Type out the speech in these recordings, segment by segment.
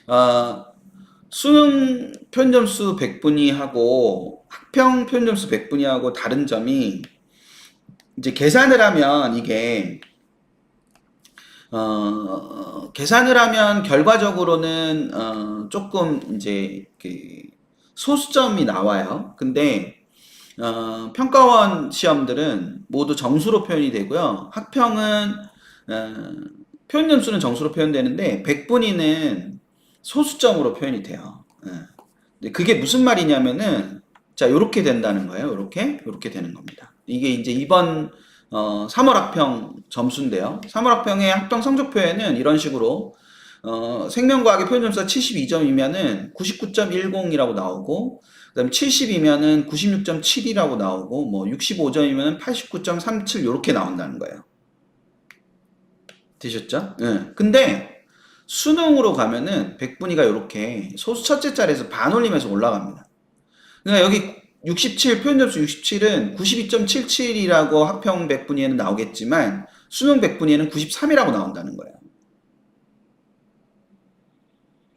어, 수능 표현점수 100분위하고 학평 표현점수 100분위하고 다른 점이 이제 계산을 하면 이게 계산을 하면 결과적으로는 조금 이제 그 소수점이 나와요. 근데 평가원 시험들은 모두 정수로 표현이 되고요. 학평은 어, 표현 점수는 정수로 표현되는데 100분위는 소수점으로 표현이 돼요. 근데 그게 무슨 말이냐면은 자 요렇게 된다는 거예요. 요렇게 되는 겁니다. 이게 이제 이번 3월 학평 점수인데요. 3월 학평의 학평 성적표에는 이런 식으로 생명과학의 표현 점수가 72점이면은 99.10이라고 나오고 그다음에 70이면은 96.7이라고 나오고 뭐 65점이면은 89.37 이렇게 나온다는 거예요. 되셨죠? 예. 근데 수능으로 가면은 100분위가 이렇게 소수 첫째 자리에서 반올림해서 올라갑니다. 그러니까 여기 67 표현 점수 67은 92.77이라고 학평 100분위에는 나오겠지만 수능 100분위에는 93이라고 나온다는 거예요.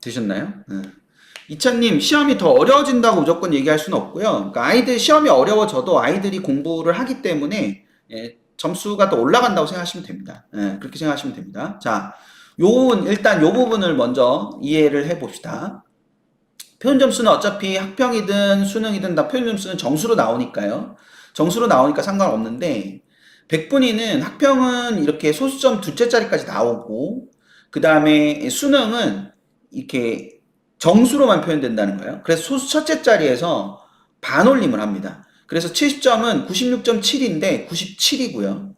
되셨나요? 네. 이찬님, 시험이 더 어려워진다고 무조건 얘기할 수는 없고요. 그러니까 아이들 시험이 어려워져도 아이들이 공부를 하기 때문에 점수가 더 올라간다고 생각하시면 됩니다. 그렇게 생각하시면 됩니다. 자, 일단 요 부분을 먼저 이해를 해봅시다. 표현 점수는 어차피 학평이든 수능이든 다 표현 점수는 정수로 나오니까요. 정수로 나오니까 상관없는데 100분위는 학평은 이렇게 소수점 둘째 자리까지 나오고 그 다음에 수능은 이렇게 정수로만 표현된다는 거예요. 그래서 소수 첫째 자리에서 반올림을 합니다. 그래서 70점은 96.7인데 97이고요.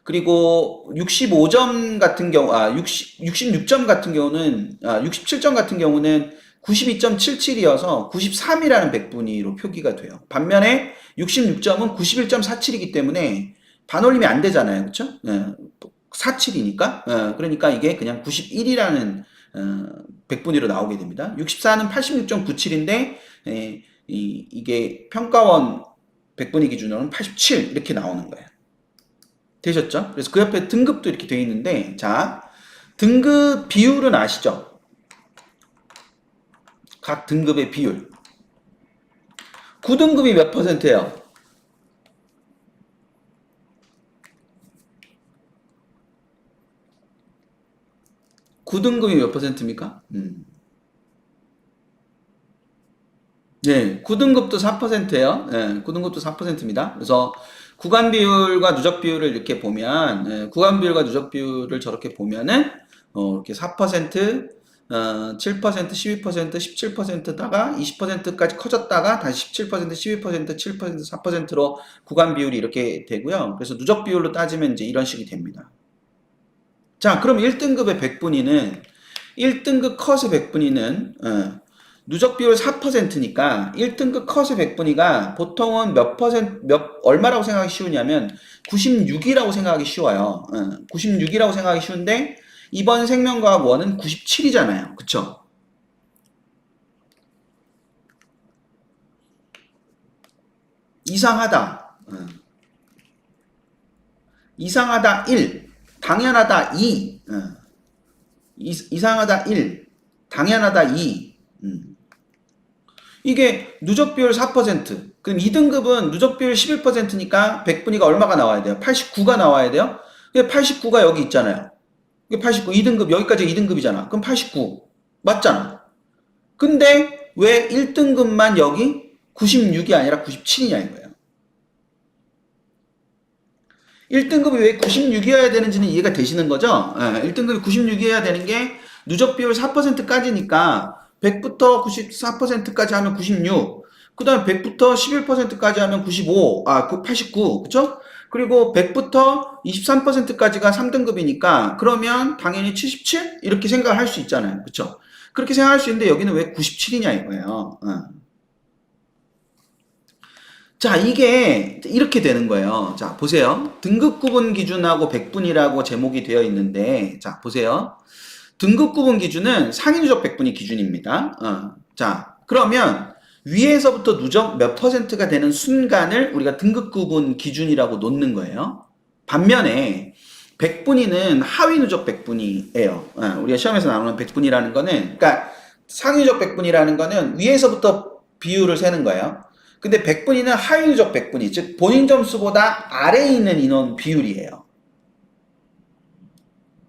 그리고 65점 같은 경우, 66점 같은 경우는, 67점 같은 경우는 92.77이어서 93이라는 백분위로 표기가 돼요. 반면에 66점은 91.47이기 때문에 반올림이 안 되잖아요. 그렇죠? 47이니까. 그러니까 이게 그냥 91이라는 백분위로 나오게 됩니다. 64는 86.97인데 이게 평가원 백분위 기준으로는 87 이렇게 나오는 거예요. 되셨죠? 그래서 그 옆에 등급도 이렇게 되어 있는데 자 등급 비율은 아시죠? 각 등급의 비율 9등급이 몇 퍼센트예요? 9등급이 몇 퍼센트입니까? 네, 9등급도 4%예요. 네, 9등급도 4%입니다. 그래서 구간 비율과 누적 비율을 이렇게 보면, 구간 비율과 누적 비율을 저렇게 보면은, 이렇게 4%, 7%, 12%, 17%다가 20%까지 커졌다가 다시 17%, 12%, 7%, 4%로 구간 비율이 이렇게 되고요. 그래서 누적 비율로 따지면 이제 이런 식이 됩니다. 자, 그럼 1등급의 100분위는 1등급 컷의 100분위는 누적 비율 4%니까 1등급 컷의 100분위가 보통은 몇 퍼센트 얼마라고 생각하기 쉬우냐면 96이라고 생각하기 쉬워요. 96이라고 생각하기 쉬운데 이번 생명과학 원은 97이잖아요. 그쵸? 이상하다. 이상하다 1. 당연하다 2. 이상하다 1. 당연하다 2. 이게 누적 비율 4%. 그럼 2등급은 누적 비율 11%니까 100분위가 얼마가 나와야 돼요? 89가 나와야 돼요? 89가 여기 있잖아요. 이게 89, 2등급, 여기까지 2등급이잖아. 그럼 89. 맞잖아. 근데 왜 1등급만 여기 96이 아니라 97이냐 이거예요. 1등급이 왜 96이어야 되는지는 이해가 되시는 거죠? 1등급이 96이어야 되는 게 누적 비율 4%까지니까 100부터 94%까지 하면 96, 그 다음에 100부터 11%까지 하면 95, 89, 그쵸? 그리고 100부터 23%까지가 3등급이니까 그러면 당연히 77? 이렇게 생각을 할 수 있잖아요. 그쵸? 그렇게 생각할 수 있는데 여기는 왜 97이냐 이거예요. 자, 이게 이렇게 되는 거예요. 자, 보세요. 등급 구분 기준하고 백분이라고 제목이 되어 있는데, 자, 보세요. 등급 구분 기준은 상위 누적 백분위 기준입니다. 자, 그러면 위에서부터 누적 몇 퍼센트가 되는 순간을 우리가 등급 구분 기준이라고 놓는 거예요. 반면에 백분위는 하위 누적 백분위예요. 우리가 시험에서 나오는 백분위라는 거는, 그러니까 상위 누적 백분위라는 거는 위에서부터 비율을 세는 거예요. 근데 백분위는 하위 누적 백분위, 즉 본인 점수보다 아래에 있는 인원 비율이에요.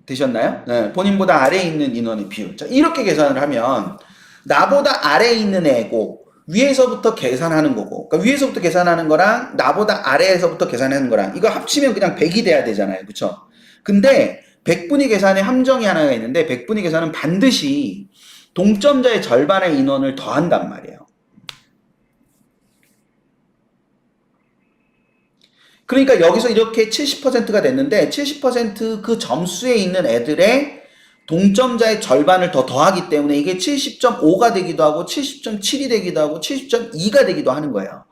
되셨나요? 네, 본인보다 아래에 있는 인원의 비율. 자, 이렇게 계산을 하면 나보다 아래에 있는 애고 위에서부터 계산하는 거고, 그러니까 위에서부터 계산하는 거랑 나보다 아래에서부터 계산하는 거랑 이거 합치면 그냥 100이 돼야 되잖아요. 그쵸? 근데 백분위 계산에 함정이 하나가 있는데 백분위 계산은 반드시 동점자의 절반의 인원을 더한단 말이에요. 그러니까 여기서 이렇게 70%가 됐는데 70%그 점수에 있는 애들의 동점자의 절반을 더 더하기 때문에 이게 70.5가 되기도 하고 70.7이 되기도 하고 70.2가 되기도 하는 거예요.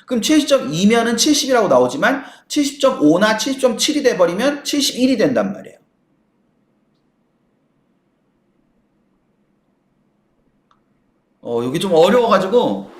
그럼 70.2면은 70이라고 나오지만 70.5나 70.7이 돼버리면 71이 된단 말이에요. 여기 좀 어려워가지고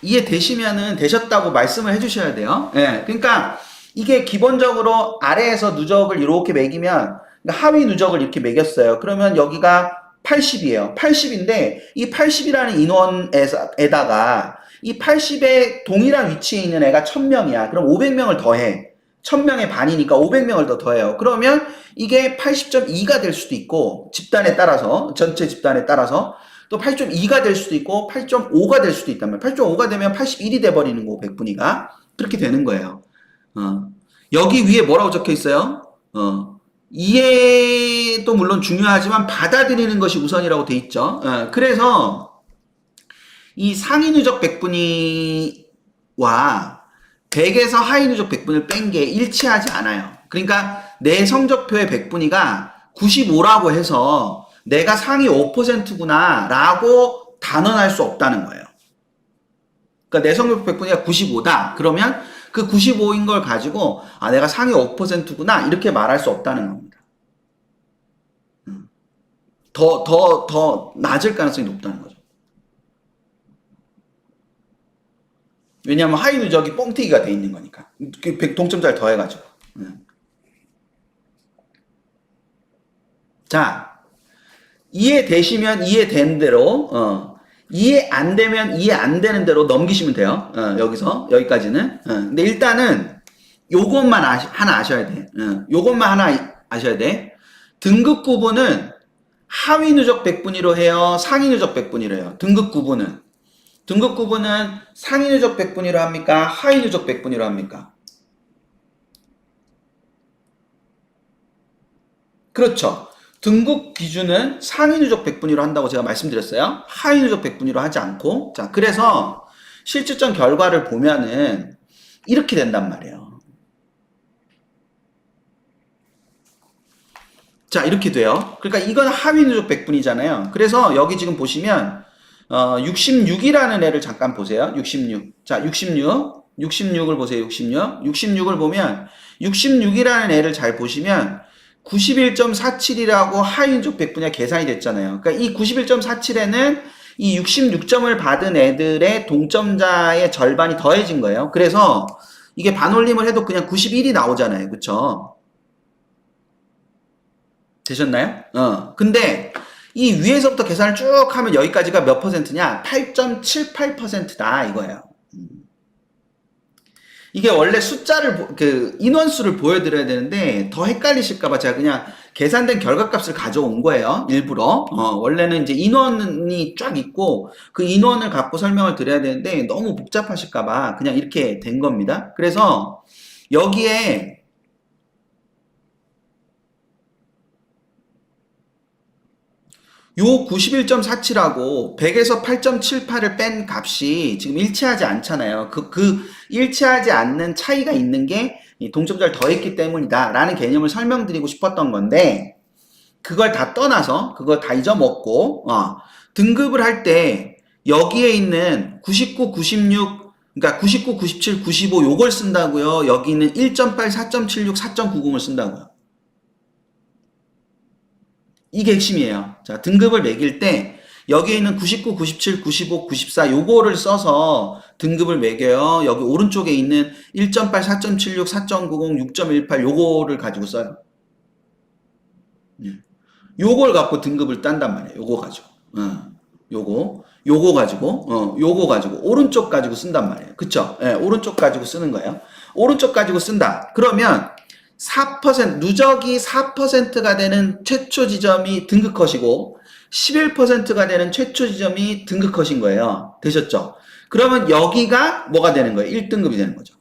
이해되시면은 되셨다고 말씀을 해주셔야 돼요. 예, 그러니까 이게 기본적으로 아래에서 누적을 이렇게 매기면 하위 누적을 이렇게 매겼어요. 그러면 여기가 80이에요. 80인데 이 80이라는 인원에다가 이 80에 동일한 위치에 있는 애가 1000명이야. 그럼 500명을 더해. 1000명의 반이니까 500명을 더 더해요. 그러면 이게 80.2가 될 수도 있고 집단에 따라서 전체 집단에 따라서 또 8.2가 될 수도 있고 8.5가 될 수도 있단 말이에요. 8.5가 되면 81이 돼버리는 거고 백분위가 그렇게 되는 거예요. 여기 위에 뭐라고 적혀 있어요? 이해도 물론 중요하지만 받아들이는 것이 우선이라고 돼 있죠. 그래서 이 상위 누적 백분위와 100에서 하위 누적 백분위를 뺀 게 일치하지 않아요. 그러니까 내 성적표의 백분위가 95라고 해서 내가 상위 5%구나 라고 단언할 수 없다는 거예요. 그러니까 내 성적표 백분위가 95다. 그러면 그 95인 걸 가지고 내가 상위 5%구나 이렇게 말할 수 없다는 겁니다. 더 낮을 가능성이 높다는 거죠. 왜냐하면 하위 누적이 뻥튀기가 돼 있는 거니까. 동점자를 더해가지고. 자, 이해되시면 이해된 대로, 이해 안 되면 이해 안 되는 대로 넘기시면 돼요. 여기서, 여기까지는. 근데 일단은 요것만 하나 아셔야 돼. 요것만 하나 아셔야 돼. 등급 구분은 하위 누적 백분위로 해요? 상위 누적 백분위로 해요? 등급 구분은 상위 누적 백분위로 합니까? 하위 누적 백분위로 합니까? 그렇죠. 등급 기준은 상위 누적 백분위로 한다고 제가 말씀드렸어요. 하위 누적 백분위로 하지 않고. 자, 그래서 실질적 결과를 보면은 이렇게 된단 말이에요. 자, 이렇게 돼요. 그러니까 이건 하위 누적 백분위잖아요. 그래서 여기 지금 보시면 66이라는 애를 잠깐 보세요. 66. 자, 66을 보세요. 66을 보면 66이라는 애를 잘 보시면 91.47이라고 하위 누적 백분위가 계산이 됐잖아요. 그러니까 이 91.47에는 이 66점을 받은 애들의 동점자의 절반이 더해진 거예요. 그래서 이게 반올림을 해도 그냥 91이 나오잖아요. 그쵸? 되셨나요? 근데 이 위에서부터 계산을 쭉 하면 여기까지가 몇 퍼센트냐? 8.78%다 이거예요. 이게 원래 숫자를 인원수를 보여드려야 되는데 더 헷갈리실까봐 제가 그냥 계산된 결과값을 가져온 거예요. 일부러. 원래는 이제 인원이 쫙 있고 그 인원을 갖고 설명을 드려야 되는데 너무 복잡하실까봐 그냥 이렇게 된 겁니다. 그래서 여기에 요 91.47하고 100에서 8.78을 뺀 값이 지금 일치하지 않잖아요. 그 일치하지 않는 차이가 있는 게 동점자를 더했기 때문이다 라는 개념을 설명드리고 싶었던 건데 그걸 다 떠나서 그걸 다 잊어먹고 등급을 할 때 여기에 있는 99, 96 그러니까 99, 97, 95 요걸 쓴다고요. 여기 있는 1.8, 4.76, 4.90을 쓴다고요. 이게 핵심이에요. 자, 등급을 매길 때 여기에 있는 99, 97, 95, 94 요거를 써서 등급을 매겨요. 여기 오른쪽에 있는 1.8, 4.76, 4.90, 6.18 요거를 가지고 써요. 요걸 갖고 등급을 딴단 말이에요. 요거 가지고. 요거 가지고 오른쪽 가지고 쓴단 말이에요. 그쵸? 예, 오른쪽 가지고 쓰는 거예요. 오른쪽 가지고 쓴다. 그러면 4% 누적이 4%가 되는 최초 지점이 등급 컷이고 11%가 되는 최초 지점이 등급 컷인 거예요. 되셨죠? 그러면 여기가 뭐가 되는 거예요? 1등급이 되는 거죠.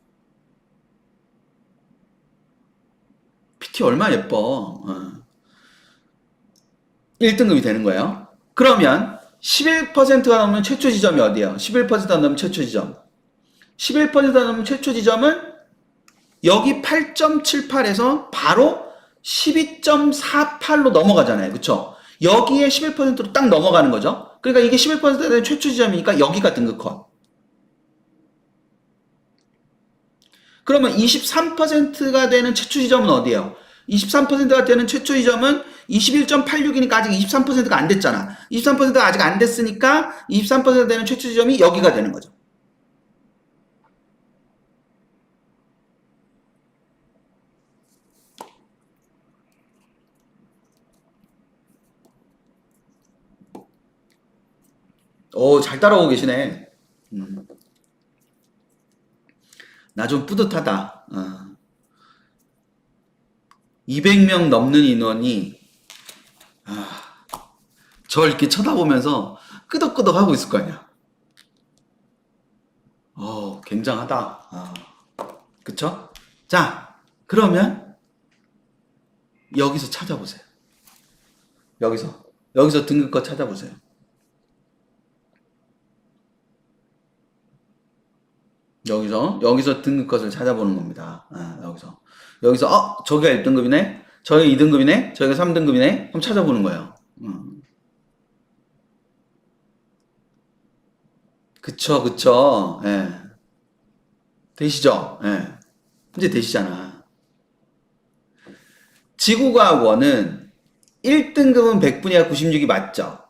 PT 얼마나 예뻐. 1등급이 되는 거예요. 그러면 11%가 넘는 최초 지점이 어디예요? 11%가 넘는 최초 지점. 11%가 넘는 최초 지점은 여기 8.78에서 바로 12.48로 넘어가잖아요. 그쵸? 여기에 11%로 딱 넘어가는 거죠. 그러니까 이게 11%가 되는 최초 지점이니까 여기가 등급 컷. 그러면 23%가 되는 최초 지점은 어디예요? 23%가 되는 최초 지점은 21.86이니까 아직 23%가 안 됐잖아. 23%가 아직 안 됐으니까 23% 되는 최초 지점이 여기가 되는 거죠. 오, 잘 따라오고 계시네. 나 좀 뿌듯하다. 200명 넘는 인원이 저 이렇게 쳐다보면서 끄덕끄덕 하고 있을 거 아니야. 굉장하다. 그쵸? 자, 그러면 여기서 찾아보세요. 여기서 등급컷 찾아보세요. 여기서 등급컷을 찾아보는 겁니다. 여기서 저기가 1등급이네, 저기가 2등급이네, 저기가 3등급이네, 그럼 찾아보는 거예요. 그쵸. 예. 되시죠? 예. 이제 되시잖아. 지구과학원은 1등급은 100분위가 96이 맞죠?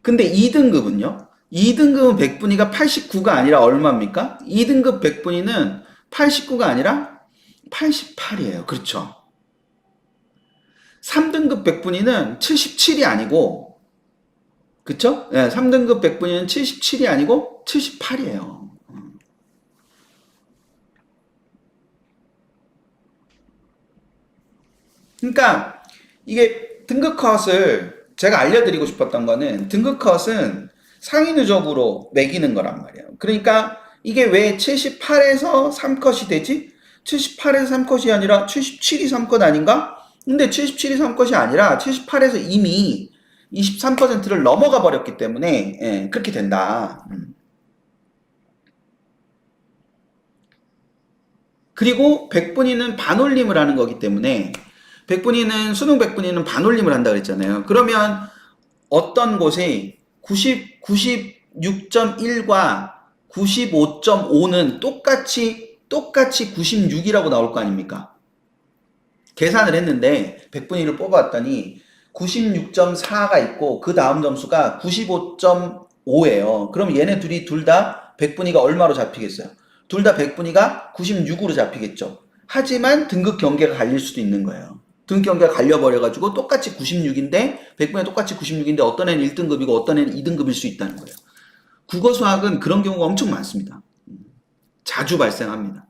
근데 2등급은요? 2등급은 100분위가 89가 아니라 얼마입니까? 2등급 100분위는 89가 아니라 88이에요. 그렇죠? 3등급 100분위는 77이 아니고, 그쵸? 네, 3등급 100분위는 77이 아니고 78이에요. 그러니까 이게 등급 컷을 제가 알려드리고 싶었던 거는 등급 컷은 상위 누적으로 매기는 거란 말이에요. 그러니까 이게 왜 78에서 3컷이 되지? 78에서 3컷이 아니라 77이 3컷 아닌가? 근데 77이 3컷이 아니라 78에서 이미 23%를 넘어가 버렸기 때문에 그렇게 된다. 그리고 100분위는 반올림을 하는 거기 때문에 100분위는 수능 100분위는 반올림을 한다 그랬잖아요. 그러면 어떤 곳이 96.1과 95.5는 똑같이 96이라고 나올 거 아닙니까? 계산을 했는데 100분위를 뽑아왔더니 96.4가 있고 그 다음 점수가 95.5예요. 그럼 얘네 둘 다 100분위가 얼마로 잡히겠어요? 둘 다 100분위가 96으로 잡히겠죠. 하지만 등급 경계가 갈릴 수도 있는 거예요. 등급 경계가 갈려버려가지고 똑같이 96인데 100분위가 똑같이 96인데 어떤 애는 1등급이고 어떤 애는 2등급일 수 있다는 거예요. 국어 수학은 그런 경우가 엄청 많습니다. 자주 발생합니다.